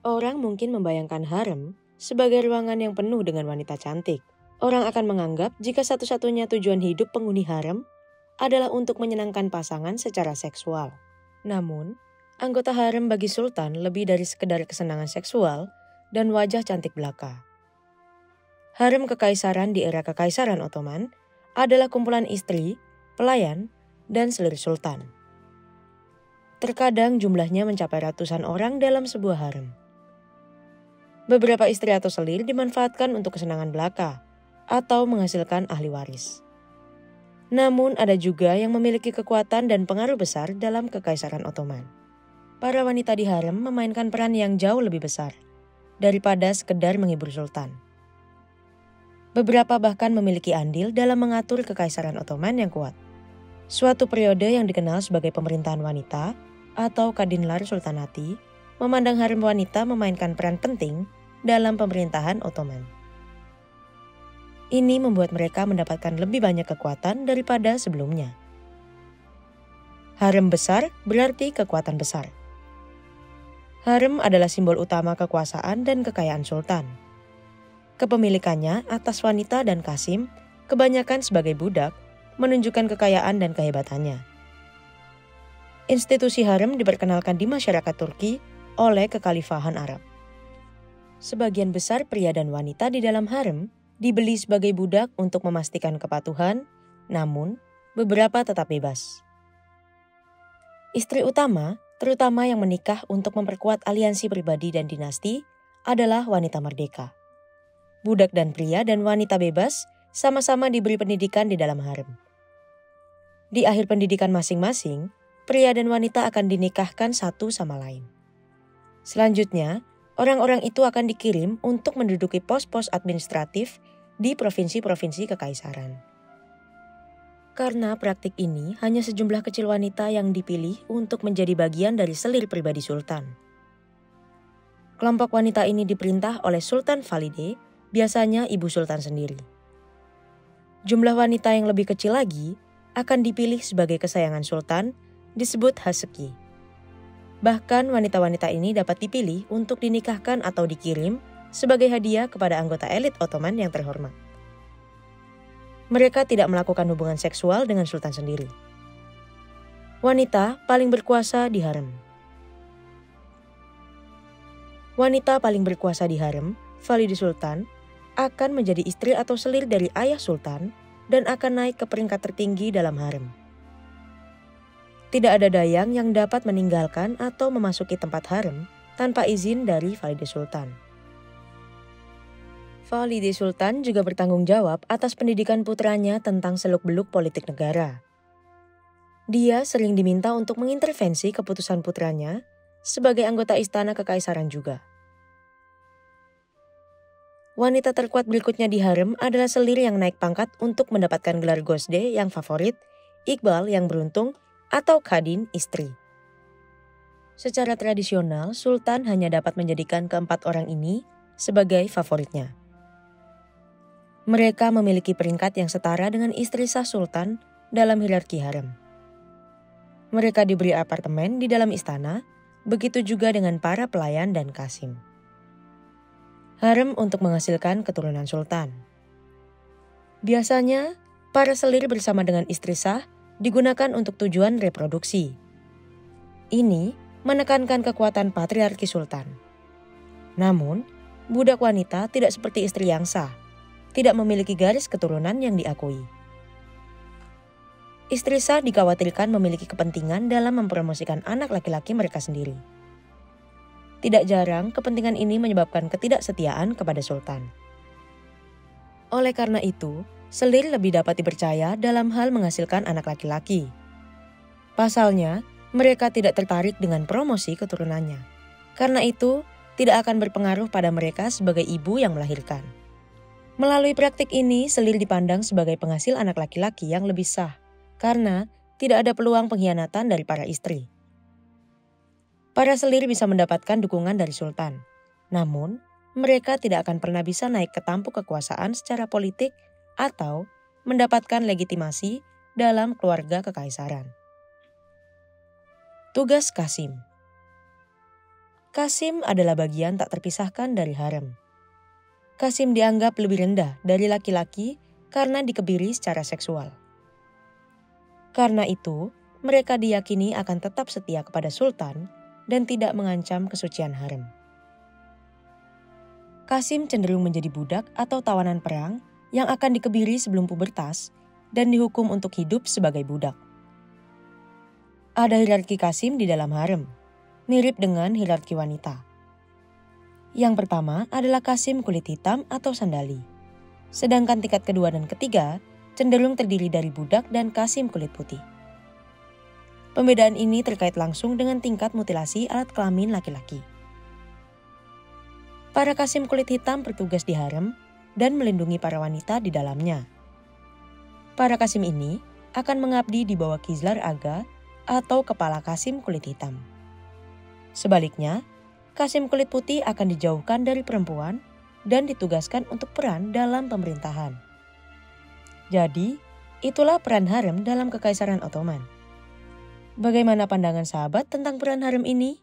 Orang mungkin membayangkan harem sebagai ruangan yang penuh dengan wanita cantik. Orang akan menganggap jika satu-satunya tujuan hidup penghuni harem adalah untuk menyenangkan pasangan secara seksual. Namun, anggota harem bagi sultan lebih dari sekedar kesenangan seksual dan wajah cantik belaka. Harem kekaisaran di era Kekaisaran Ottoman adalah kumpulan istri, pelayan, dan selir sultan. Terkadang jumlahnya mencapai ratusan orang dalam sebuah harem. Beberapa istri atau selir dimanfaatkan untuk kesenangan belaka atau menghasilkan ahli waris. Namun ada juga yang memiliki kekuatan dan pengaruh besar dalam Kekaisaran Ottoman. Para wanita di harem memainkan peran yang jauh lebih besar daripada sekedar menghibur sultan. Beberapa bahkan memiliki andil dalam mengatur Kekaisaran Ottoman yang kuat. Suatu periode yang dikenal sebagai pemerintahan wanita atau Kadınlar Sultanati memandang harem wanita memainkan peran penting dalam pemerintahan Ottoman. Ini membuat mereka mendapatkan lebih banyak kekuatan daripada sebelumnya. Harem besar berarti kekuatan besar. Harem adalah simbol utama kekuasaan dan kekayaan sultan. Kepemilikannya atas wanita dan kasim, kebanyakan sebagai budak, menunjukkan kekayaan dan kehebatannya. Institusi harem diperkenalkan di masyarakat Turki oleh kekhalifahan Arab. Sebagian besar pria dan wanita di dalam harem dibeli sebagai budak untuk memastikan kepatuhan, namun beberapa tetap bebas. Istri utama, terutama yang menikah untuk memperkuat aliansi pribadi dan dinasti, adalah wanita merdeka. Budak dan pria dan wanita bebas sama-sama diberi pendidikan di dalam harem. Di akhir pendidikan masing-masing, pria dan wanita akan dinikahkan satu sama lain. Selanjutnya, orang-orang itu akan dikirim untuk menduduki pos-pos administratif di provinsi-provinsi kekaisaran. Karena praktik ini hanya sejumlah kecil wanita yang dipilih untuk menjadi bagian dari selir pribadi sultan. Kelompok wanita ini diperintah oleh Sultan Valide, biasanya ibu sultan sendiri. Jumlah wanita yang lebih kecil lagi akan dipilih sebagai kesayangan sultan, disebut haseki. Bahkan wanita-wanita ini dapat dipilih untuk dinikahkan atau dikirim sebagai hadiah kepada anggota elit Ottoman yang terhormat. Mereka tidak melakukan hubungan seksual dengan sultan sendiri. Wanita paling berkuasa di harem. Wanita paling berkuasa di harem, Valide Sultan, akan menjadi istri atau selir dari ayah sultan dan akan naik ke peringkat tertinggi dalam harem. Tidak ada dayang yang dapat meninggalkan atau memasuki tempat harem tanpa izin dari Valide Sultan. Valide Sultan juga bertanggung jawab atas pendidikan putranya tentang seluk-beluk politik negara. Dia sering diminta untuk mengintervensi keputusan putranya sebagai anggota istana kekaisaran juga. Wanita terkuat berikutnya di harem adalah selir yang naik pangkat untuk mendapatkan gelar Gosde yang favorit, Iqbal yang beruntung, atau Kadin istri. Secara tradisional, sultan hanya dapat menjadikan keempat orang ini sebagai favoritnya. Mereka memiliki peringkat yang setara dengan istri sah sultan dalam hierarki harem. Mereka diberi apartemen di dalam istana, begitu juga dengan para pelayan dan kasim. Harem untuk menghasilkan keturunan sultan. Biasanya, para selir bersama dengan istri sah digunakan untuk tujuan reproduksi. Ini menekankan kekuatan patriarki sultan. Namun, budak wanita tidak seperti istri yang sah, tidak memiliki garis keturunan yang diakui. Istri sah dikhawatirkan memiliki kepentingan dalam mempromosikan anak laki-laki mereka sendiri. Tidak jarang, kepentingan ini menyebabkan ketidaksetiaan kepada sultan. Oleh karena itu, selir lebih dapat dipercaya dalam hal menghasilkan anak laki-laki. Pasalnya, mereka tidak tertarik dengan promosi keturunannya. Karena itu, tidak akan berpengaruh pada mereka sebagai ibu yang melahirkan. Melalui praktik ini, selir dipandang sebagai penghasil anak laki-laki yang lebih sah, karena tidak ada peluang pengkhianatan dari para istri. Para selir bisa mendapatkan dukungan dari sultan. Namun, mereka tidak akan pernah bisa naik ke tampuk kekuasaan secara politik atau mendapatkan legitimasi dalam keluarga kekaisaran. Tugas Kasim. Qasim adalah bagian tak terpisahkan dari harem. Qasim dianggap lebih rendah dari laki-laki karena dikebiri secara seksual. Karena itu, mereka diyakini akan tetap setia kepada sultan dan tidak mengancam kesucian harem. Qasim cenderung menjadi budak atau tawanan perang yang akan dikebiri sebelum pubertas dan dihukum untuk hidup sebagai budak. Ada hierarki Qasim di dalam harem, mirip dengan hierarki wanita. Yang pertama adalah Qasim kulit hitam atau sandali. Sedangkan tingkat kedua dan ketiga cenderung terdiri dari budak dan Qasim kulit putih. Pembedaan ini terkait langsung dengan tingkat mutilasi alat kelamin laki-laki. Para Qasim kulit hitam bertugas di harem dan melindungi para wanita di dalamnya. Para Qasim ini akan mengabdi di bawah Qizlar Aga atau kepala Qasim kulit hitam. Sebaliknya, Qasim kulit putih akan dijauhkan dari perempuan dan ditugaskan untuk peran dalam pemerintahan. Jadi, itulah peran harem dalam Kekaisaran Ottoman. Bagaimana pandangan sahabat tentang peran harem ini?